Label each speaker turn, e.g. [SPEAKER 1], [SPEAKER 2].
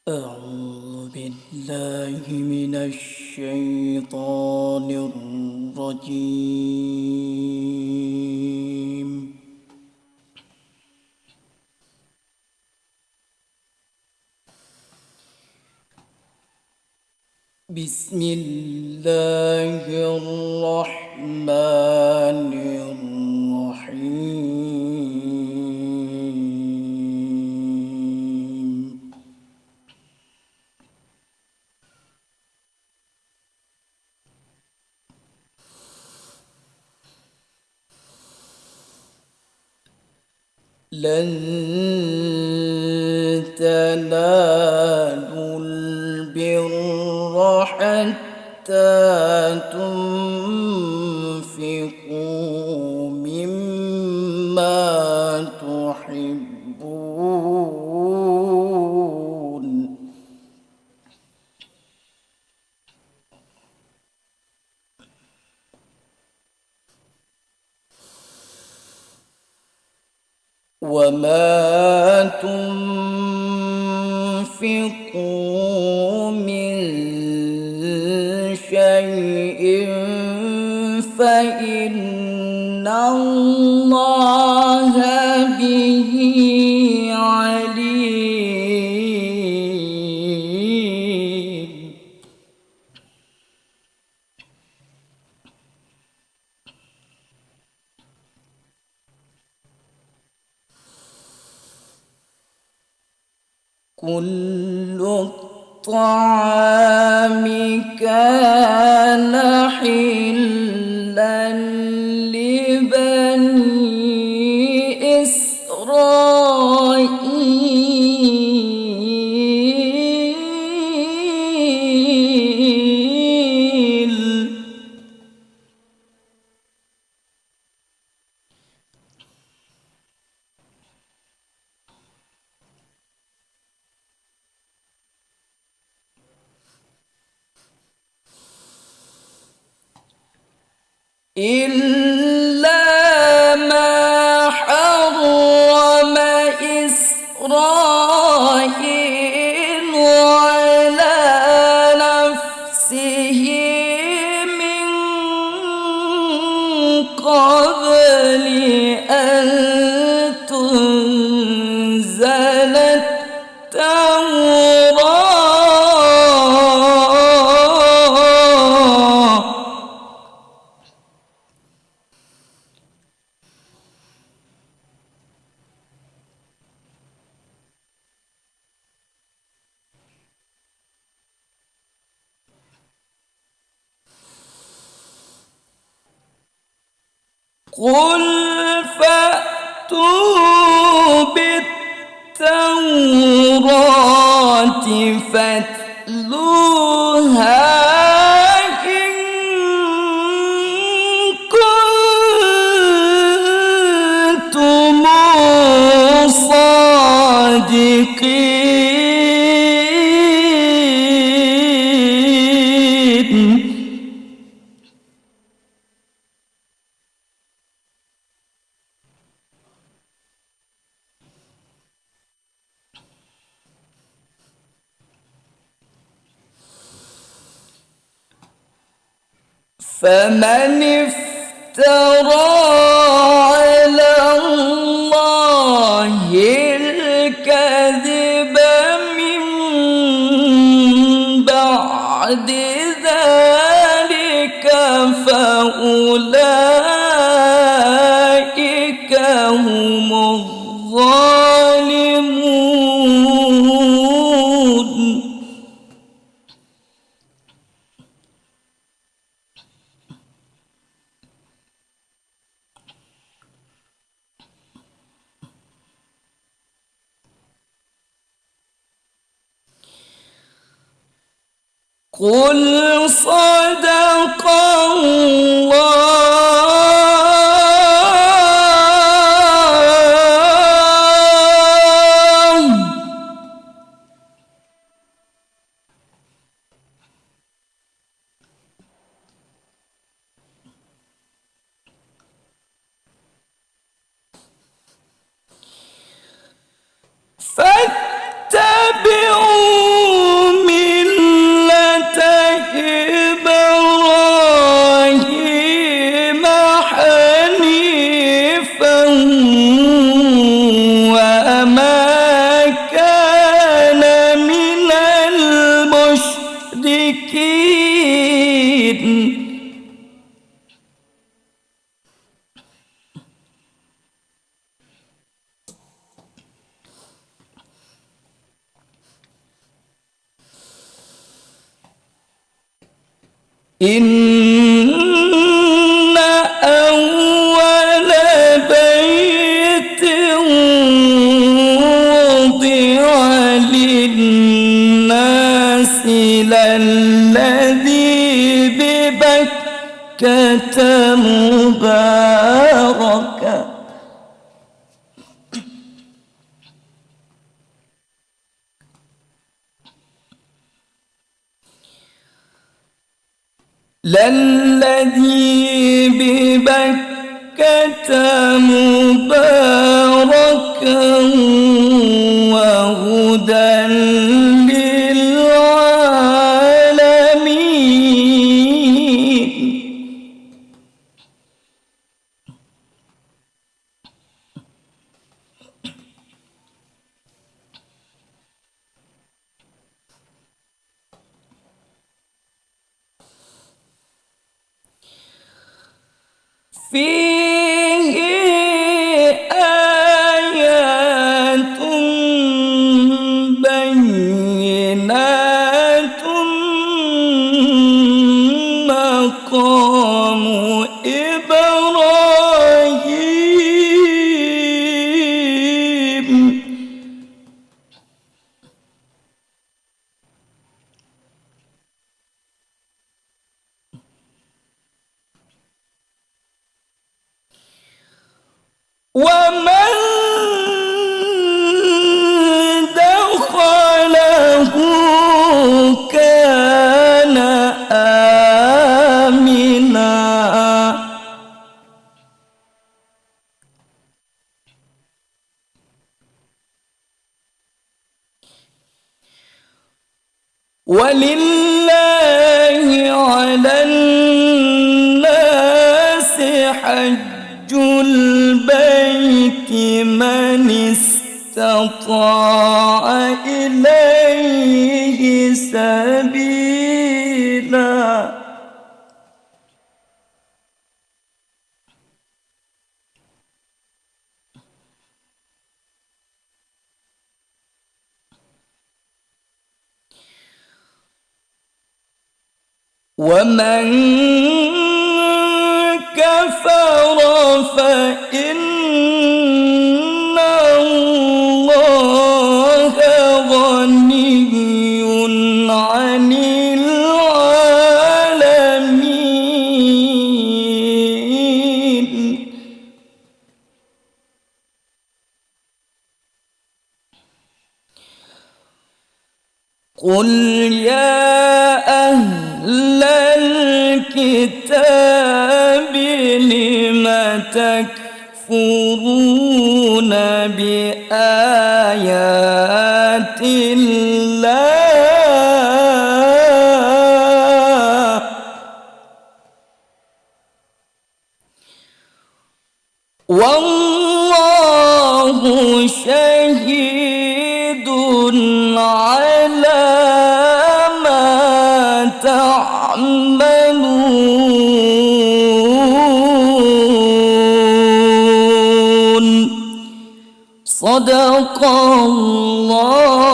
[SPEAKER 1] أعوذ بالله من الشيطان الرجيم. بسم الله الرحمن الرحيم. لن تنالوا البر حتى تنفقوا مما تحبون، وما تنفقوا من شيء فإن الله به عليم. كل الطعام كان حلا لبني إسرائيل، إلا ما حرم إسرائيل على نفسه من قبل أن تنزل التوراة، قل فأتوا بالتوراة فاتلوها إن كنتم صادقين. فمن افترى على الله الكذب من بعد ذلك فأولئك هم الظالمون. قل صدق الله. فاتبعوا إن أول بيت وضع للناس للذي ببكة مباركا للذي ببكة مباركا وهدى للعالمين فيه آيات بينات مقام إبراهيم ومن دخله كان آمنا ولله على الناس حج البيت من استطاع إليه سبيلا ومن كفر فإن الله غني عن العالمين قل يا أهل الكتاب لم تكفرون بآيات الله والله شهيد على ما تعملون صدق الله